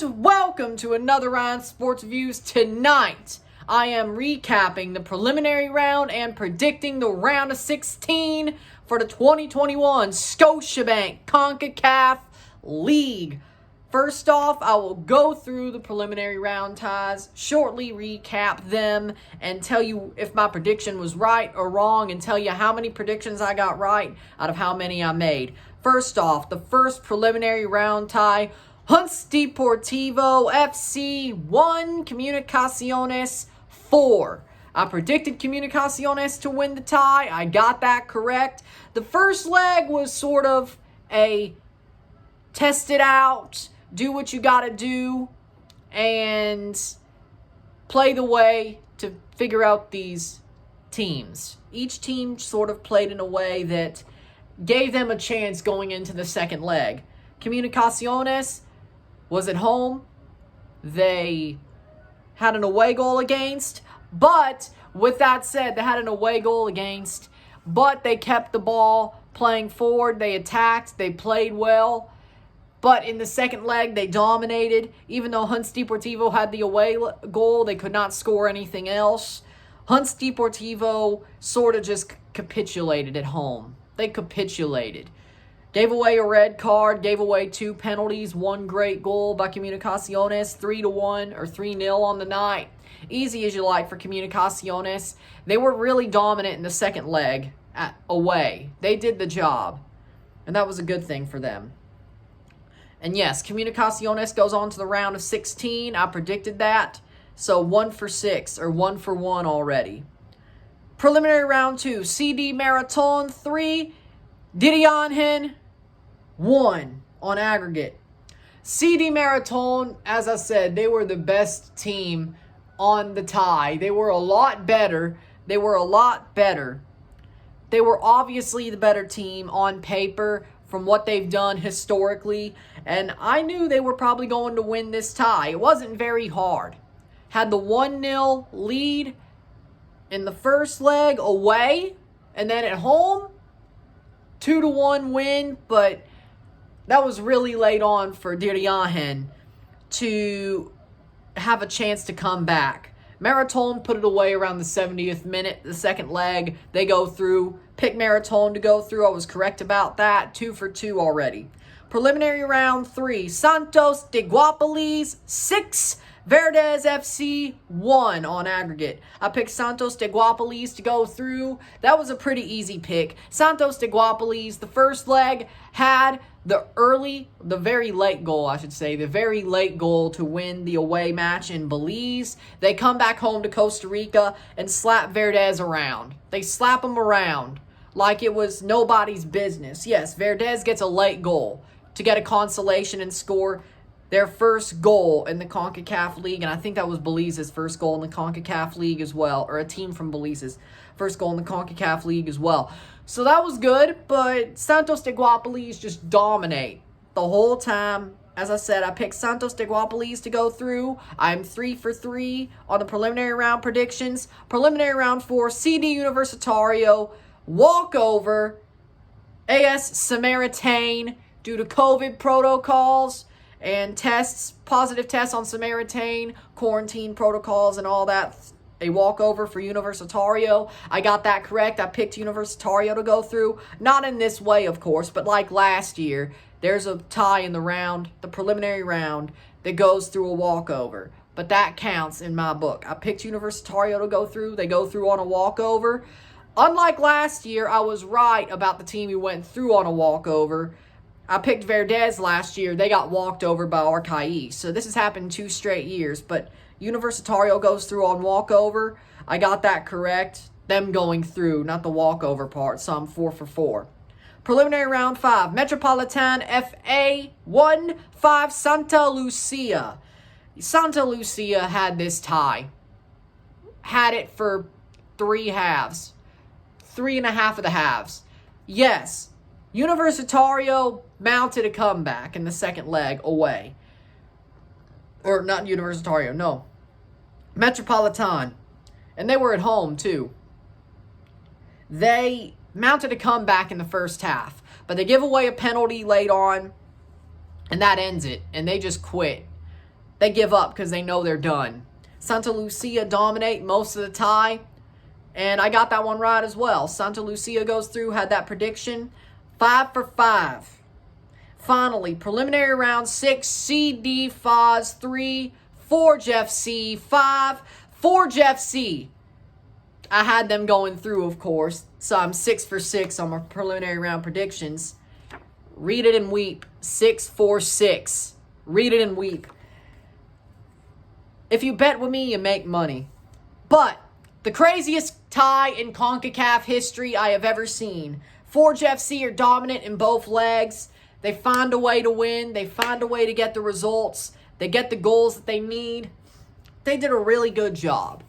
And welcome to another round of Sports Views. Tonight, I am recapping the preliminary round and predicting the round of 16 for the 2021 Scotiabank CONCACAF League. First off, I will go through the preliminary round ties, shortly recap them, and tell you if my prediction was right or wrong, and tell you how many predictions I got right out of how many I made. First off, the first preliminary round tie, Hunts Deportivo FC 1, Communa Casiones 4. I predicted Communa Casiones to win the tie. I got that correct. The first leg was sort of a test it out, do what you gotta do, and play the way to figure out these teams. Each team sort of played in a way that gave them a chance going into the second leg. Communa Casiones was at home. They had an away goal against, but with that said, they had an away goal against, but they kept the ball playing forward. They attacked. They played well. But in the second leg, they dominated. Even though Hunts Deportivo had the away goal, they could not score anything else. Hunts Deportivo sort of just capitulated at home. They capitulated. Gave away a red card, gave away 2 penalties, 1 great goal by Communa Casiones, 3-1 or 3-0 on the night. Easy as you like for Communa Casiones. They were really dominant in the second leg away. They did the job, and that was a good thing for them. And yes, Communa Casiones goes on to the round of 16. I predicted that. So 1 for 6 or 1 for 1 already. Preliminary round 2, CD Marathon 3, Dirianhen 1 on aggregate. CD Marathon, as I said, they were the best team on the tie. They were a lot better. They were obviously the better team on paper from what they've done historically. And I knew they were probably going to win this tie. It wasn't very hard. Had the 1-0 lead in the first leg away, and then at home, 2-1 win, but that was really late on for Dirianhen to have a chance to come back. Marathon put it away around the 70th minute. The second leg, they go through. Pick Marathon to go through. I was correct about that. 2 for 2 already. Preliminary round 3, Santos de Guapolis 6, Verdes FC 1 on aggregate. I picked Santos de Guapolis to go through. That was a pretty easy pick. Santos de Guapolis, the first leg, had the very late goal to win the away match in Belize. They come back home to Costa Rica and slap Verdes around. They slap them around like it was nobody's business. Yes, Verdes gets a late goal to get a consolation and score their first goal in the CONCACAF League, and I think that was Belize's first goal in the CONCACAF League as well, or a team from Belize's first goal in the CONCACAF League as well. So that was good, but Santos de Guapolis just dominate the whole time. As I said, I picked Santos de Guapolis to go through. I'm 3 for 3 on the preliminary round predictions. Preliminary round 4, CD Universitario, walkover, AS Samaritain, due to COVID protocols and positive tests on Samaritain, quarantine protocols and all that, a walkover for Universitario. I got that correct. I picked Universitario to go through. Not in this way, of course, but like last year, there's a tie in the preliminary round, that goes through a walkover. But that counts in my book. I picked Universitario to go through. They go through on a walkover. Unlike last year, I was right about the team who went through on a walkover. I picked Verdes last year. They got walked over by Arcais. So this has happened 2 straight years. But Universitario goes through on walkover. I got that correct. Them going through, not the walkover part. So I'm 4 for 4. Preliminary round 5. Metropolitan FA 1-5 Santa Lucia. Santa Lucia had this tie. Had it for 3 halves. 3.5 of the halves. Yes. Universitario mounted a comeback in the second leg away. Or not Universitario, no. Metropolitan. And they were at home too. They mounted a comeback in the first half. But they give away a penalty late on. And that ends it. And they just quit. they give up because they know they're done. Santa Lucia dominate most of the tie, and I got that one right as well. Santa Lucia goes through, had that prediction. 5 for 5. Finally, preliminary round 6, CD, FOZ 3, Forge FC 5, Forge FC. I had them going through, of course, so I'm 6 for 6 on my preliminary round predictions. Read it and weep. 6 for 6. Read it and weep. If you bet with me, you make money. But the craziest tie in CONCACAF history I have ever seen. Forge FC are dominant in both legs. They find a way to win. They find a way to get the results. They get the goals that they need. They did a really good job.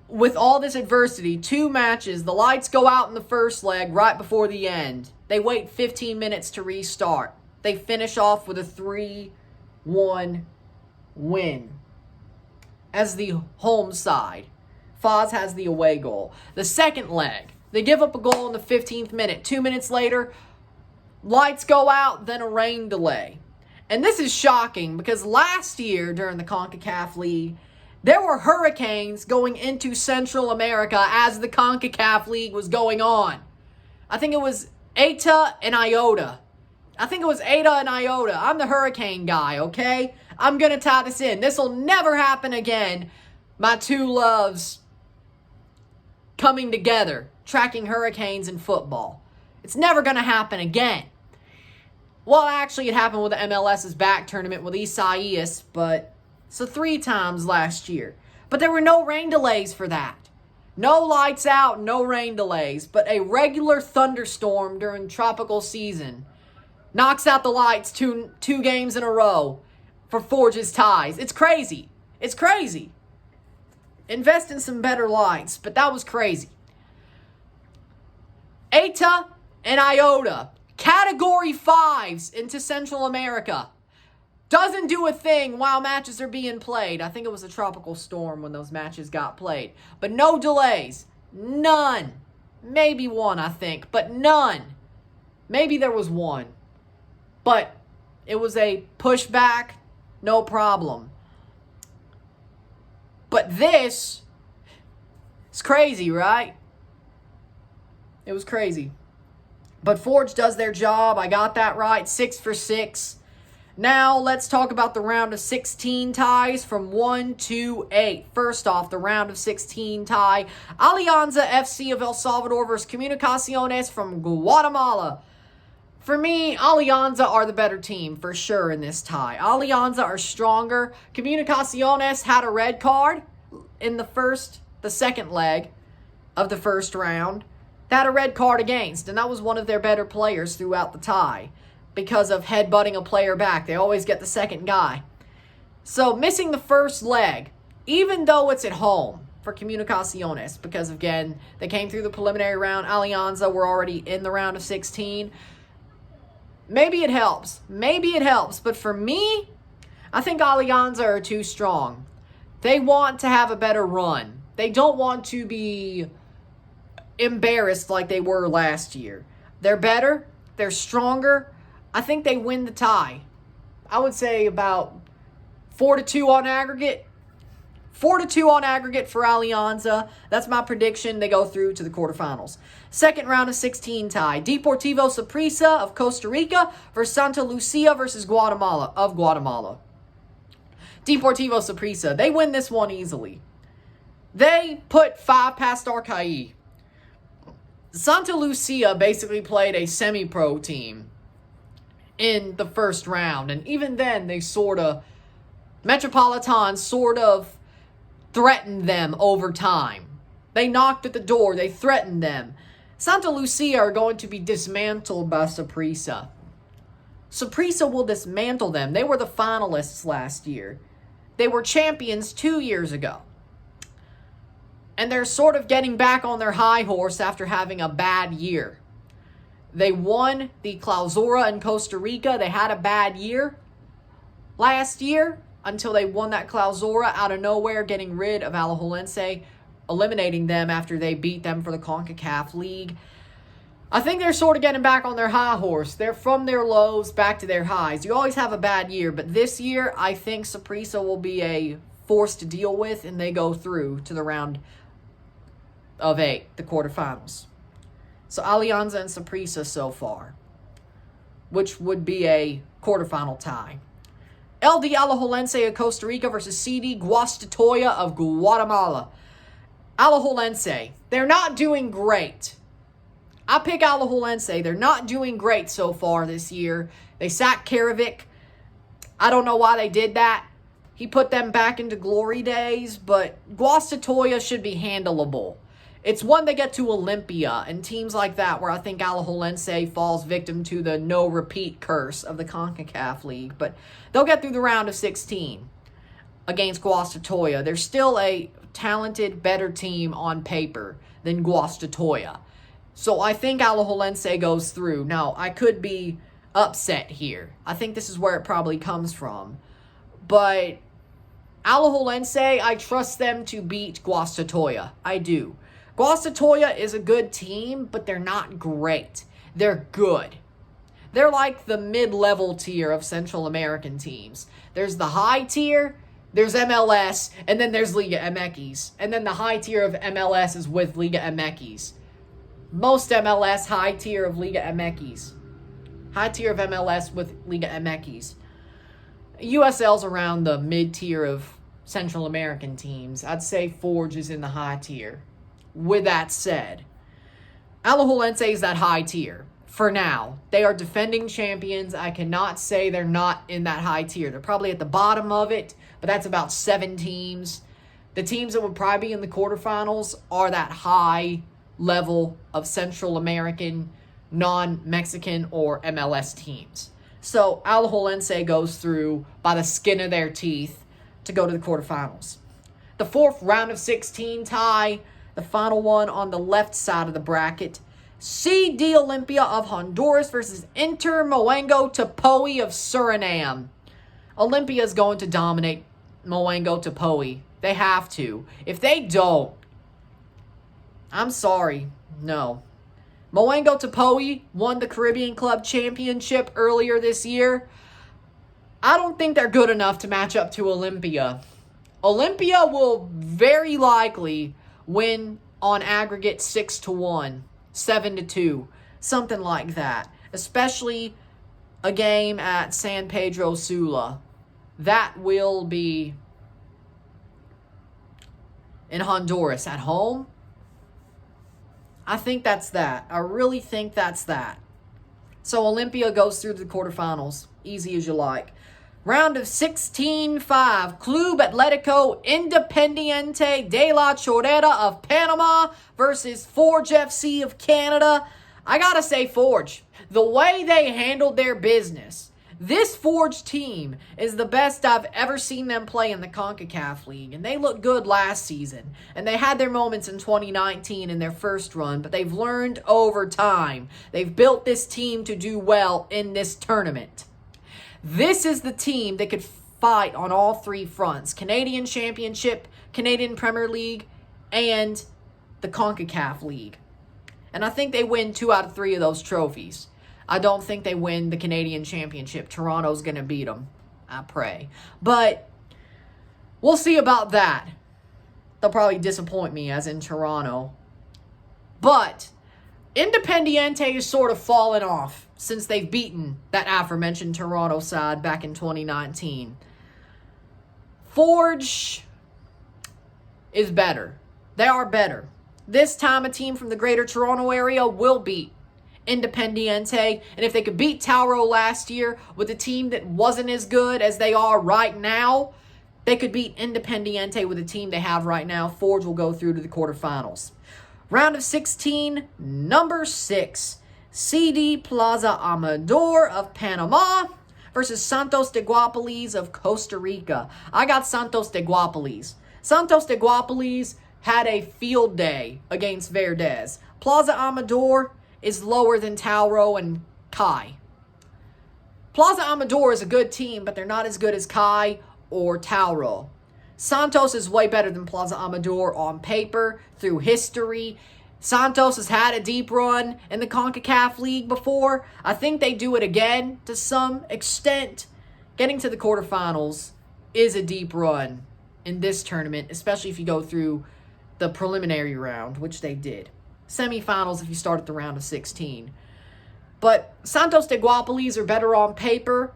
With all this adversity, 2 matches, the lights go out in the first leg right before the end. They wait 15 minutes to restart. They finish off with a 3-1 win as the home side. FOZ has the away goal. The second leg, they give up a goal in the 15th minute. 2 minutes later, lights go out, then a rain delay. And this is shocking because last year during the CONCACAF League, there were hurricanes going into Central America as the CONCACAF League was going on. I think it was Eta and Iota. I'm the hurricane guy, okay? I'm going to tie this in. This will never happen again. My two loves coming together, tracking hurricanes in football. It's never going to happen again. Well, actually, it happened with the MLS's back tournament with Isaias, but so 3 times last year. But there were no rain delays for that. No lights out, no rain delays, but a regular thunderstorm during tropical season knocks out the lights two games in a row for Forge's ties. It's crazy. It's crazy. Invest in some better lights, but that was crazy. Eta and Iota, Category 5s into Central America. Doesn't do a thing while matches are being played. I think it was a tropical storm when those matches got played. But no delays. None. Maybe one, I think, but none. Maybe there was one. But it was a pushback, no problem. But this is crazy, right? It was crazy. But Forge does their job. I got that right. 6 for 6. Now, let's talk about the round of 16 ties from 1 to 8. First off, the round of 16 tie. Allianza FC of El Salvador versus Communa Casiones from Guatemala. For me, Allianza are the better team, for sure, in this tie. Allianza are stronger. Communa Casiones had a red card in the second leg of the first round. They had a red card against, and that was one of their better players throughout the tie. Because of headbutting a player back. They always get the second guy. So, missing the first leg, even though it's at home for Communa Casiones, because, again, they came through the preliminary round. Allianza were already in the round of 16. Maybe it helps. But for me, I think Allianza are too strong. They want to have a better run. They don't want to be embarrassed like they were last year. They're better. They're stronger. I think they win the tie. I would say about 4-2 on aggregate. 4-2 on aggregate for Allianza. That's my prediction. They go through to the quarterfinals. Second round of 16 tie. Deportivo Saprissa of Costa Rica versus Santa Lucia versus Guatemala. Deportivo Saprissa. They win this one easily. They put 5 past Arcaí. Santa Lucia basically played a semi-pro team in the first round. And even then, Metropolitan sort of threatened them over time. They knocked at the door. They threatened them. Santa Lucia are going to be dismantled by Saprissa. Saprissa will dismantle them. They were the finalists last year. They were champions 2 years ago. And they're sort of getting back on their high horse after having a bad year. They won the Clausura in Costa Rica. They had a bad year last year until they won that Clausura out of nowhere, getting rid of Alajuelense, eliminating them after they beat them for the CONCACAF League. I think they're sort of getting back on their high horse. They're from their lows back to their highs. You always have a bad year, but this year, I think Saprissa will be a force to deal with, and they go through to the round of 8, the quarterfinals. So Allianza and Saprissa so far, which would be a quarterfinal tie. LD Alajuelense of Costa Rica versus CD Guastatoya of Guatemala. Alajuelense, they're not doing great. I pick Alajuelense. They're not doing great so far this year. They sacked Karavic. I don't know why they did that. He put them back into glory days, but Guastatoya should be handleable. It's when they get to Olympia and teams like that where I think Alajuelense falls victim to the no-repeat curse of the CONCACAF League. But they'll get through the round of 16 against Guastatoya. They're still a talented, better team on paper than Guastatoya. So I think Alajuelense goes through. Now, I could be upset here. I think this is where it probably comes from. But Alajuelense, I trust them to beat Guastatoya. I do. Guastatoya is a good team, but they're not great. They're good. They're like the mid-level tier of Central American teams. There's the high tier, there's MLS, and then there's Liga MX. And then the high tier of MLS is with Liga MX. Most MLS, high tier of Liga MX. High tier of MLS with Liga MX. USL's around the mid-tier of Central American teams. I'd say Forge is in the high tier. With that said, Alajuelense is that high tier. For now, they are defending champions. I cannot say they're not in that high tier. They're probably at the bottom of it, but that's about 7 teams. The teams that would probably be in the quarterfinals are that high level of Central American, non-Mexican, or MLS teams. So Alajuelense goes through by the skin of their teeth to go to the quarterfinals. The 4th round of 16 tie, the final one on the left side of the bracket. CD Olympia of Honduras versus Inter Moengo Tapoe of Suriname. Olympia is going to dominate Moengo Tapoe. They have to. If they don't, I'm sorry. No. Moengo Tapoe won the Caribbean Club Championship earlier this year. I don't think they're good enough to match up to Olympia. Olympia will very likely win on aggregate 6-1, 7-2, something like that. Especially a game at San Pedro Sula. That will be in Honduras at home. I think that's that. I really think that's that. So Olympia goes through to the quarterfinals. Easy as you like. Round of 16-5. Club Atletico Independiente de la Chorrera of Panama versus Forge FC of Canada. I gotta say Forge. The way they handled their business. This Forge team is the best I've ever seen them play in the CONCACAF League. And they looked good last season. And they had their moments in 2019 in their first run. But they've learned over time. They've built this team to do well in this tournament. This is the team that could fight on all 3 fronts. Canadian Championship, Canadian Premier League, and the CONCACAF League. And I think they win 2 out of 3 of those trophies. I don't think they win the Canadian Championship. Toronto's going to beat them. I pray. But we'll see about that. They'll probably disappoint me, as in Toronto. But Independiente is sort of fallen off since they've beaten that aforementioned Toronto side back in 2019. Forge is better. They are better. This time, a team from the Greater Toronto area will beat Independiente. And if they could beat Tauro last year with a team that wasn't as good as they are right now, they could beat Independiente with a team they have right now. Forge will go through to the quarterfinals. Round of 16, number 6. CD Plaza Amador of Panama versus Santos de Guapolis of Costa Rica. I got Santos de Guapolis. Santos de Guapolis had a field day against Verdes. Plaza Amador is lower than Tauro and Kai. Plaza Amador is a good team, but they're not as good as Kai or Tauro. Santos is way better than Plaza Amador on paper, through history. Santos has had a deep run in the CONCACAF League before. I think they do it again to some extent. Getting to the quarterfinals is a deep run in this tournament, especially if you go through the preliminary round, which they did. Semifinals if you start at the round of 16. But Santos de Guapolis are better on paper.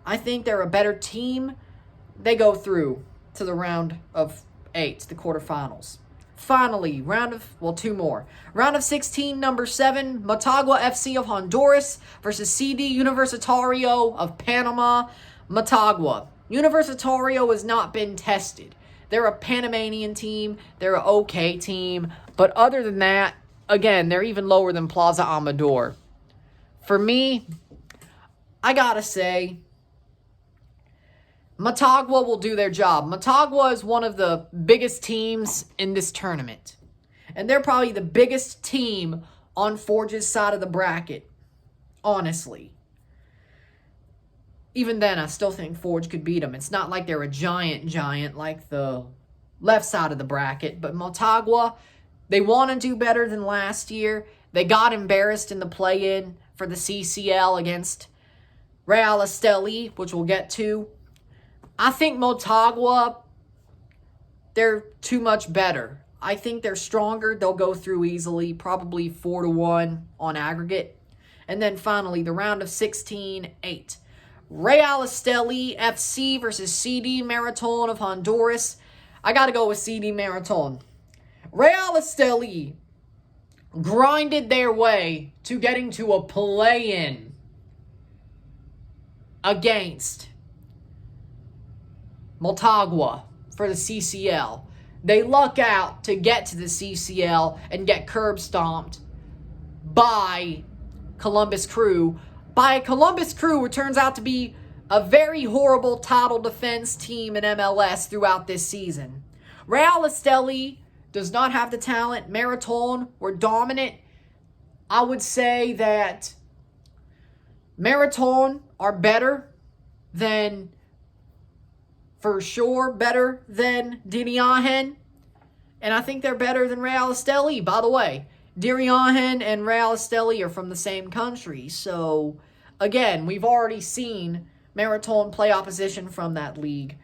I think they're a better team. They go through to the round of 8, the quarterfinals. Finally, two more. Round of 16, number 7, Motagua FC of Honduras versus CD Universitario of Panama. Motagua. Universitario has not been tested. They're a Panamanian team. They're an okay team. But other than that, again, they're even lower than Plaza Amador. For me, I gotta say, Motagua will do their job. Motagua is one of the biggest teams in this tournament. And they're probably the biggest team on Forge's side of the bracket. Honestly. Even then, I still think Forge could beat them. It's not like they're a giant like the left side of the bracket. But Motagua, they want to do better than last year. They got embarrassed in the play-in for the CCL against Real Esteli, which we'll get to. I think Motagua, they're too much better. I think they're stronger. They'll go through easily, probably 4-1 on aggregate. And then finally, the round of 16-8. Real Esteli FC versus CD Marathon of Honduras. I got to go with CD Marathon. Real Esteli grinded their way to getting to a play-in against Motagua for the CCL. They luck out to get to the CCL and get curb stomped by Columbus Crew. By a Columbus Crew, it turns out to be a very horrible title defense team in MLS throughout this season. Real Esteli does not have the talent. Marathon were dominant. I would say that Marathon are better than, for sure, better than Diriahen. And I think they're better than Real Esteli. By the way, Diriahen and Real Esteli are from the same country. So, again, we've already seen Marathon play opposition from that league.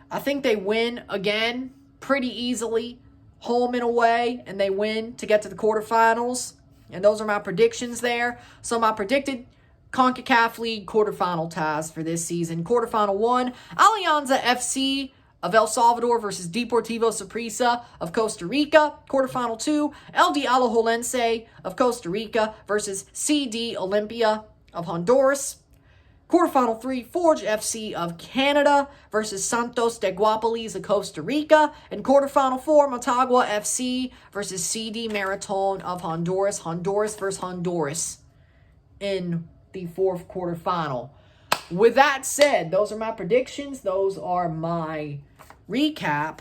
I think they win again pretty easily, home and away, and they win to get to the quarterfinals. And those are my predictions there. So my predicted CONCACAF League quarterfinal ties for this season. Quarterfinal 1, Allianza FC of El Salvador versus Deportivo Saprissa of Costa Rica. Quarterfinal 2, LD Alajuelense of Costa Rica versus CD Olympia of Honduras. Quarterfinal 3, Forge FC of Canada versus Santos de Guapolis of Costa Rica. And quarterfinal 4, Motagua FC versus CD Marathon of Honduras. Honduras versus Honduras in the 4th quarterfinal. With that said, those are my predictions. Those are my recap.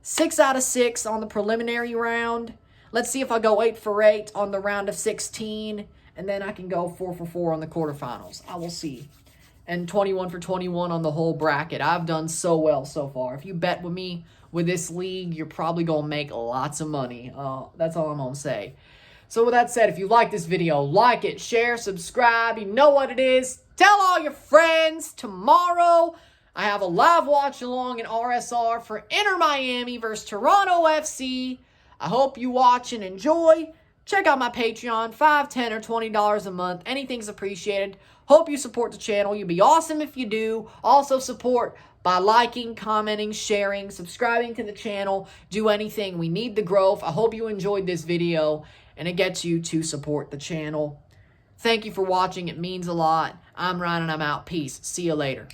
6 out of 6 on the preliminary round. Let's see if I go 8 for 8 on the round of 16. And then I can go 4 for 4 on the quarterfinals. I will see. And 21 for 21 on the whole bracket. I've done so well so far. If you bet with me with this league, you're probably going to make lots of money. That's all I'm going to say. So with that said, if you like this video, like it, share, subscribe. You know what it is. Tell all your friends. Tomorrow, I have a live watch along in RSR for Inter Miami versus Toronto FC. I hope you watch and enjoy. Check out my Patreon, $5, $10, or $20 a month. Anything's appreciated. Hope you support the channel. You'd be awesome if you do. Also support by liking, commenting, sharing, subscribing to the channel. Do anything. We need the growth. I hope you enjoyed this video and it gets you to support the channel. Thank you for watching. It means a lot. I'm Ryan and I'm out. Peace. See you later.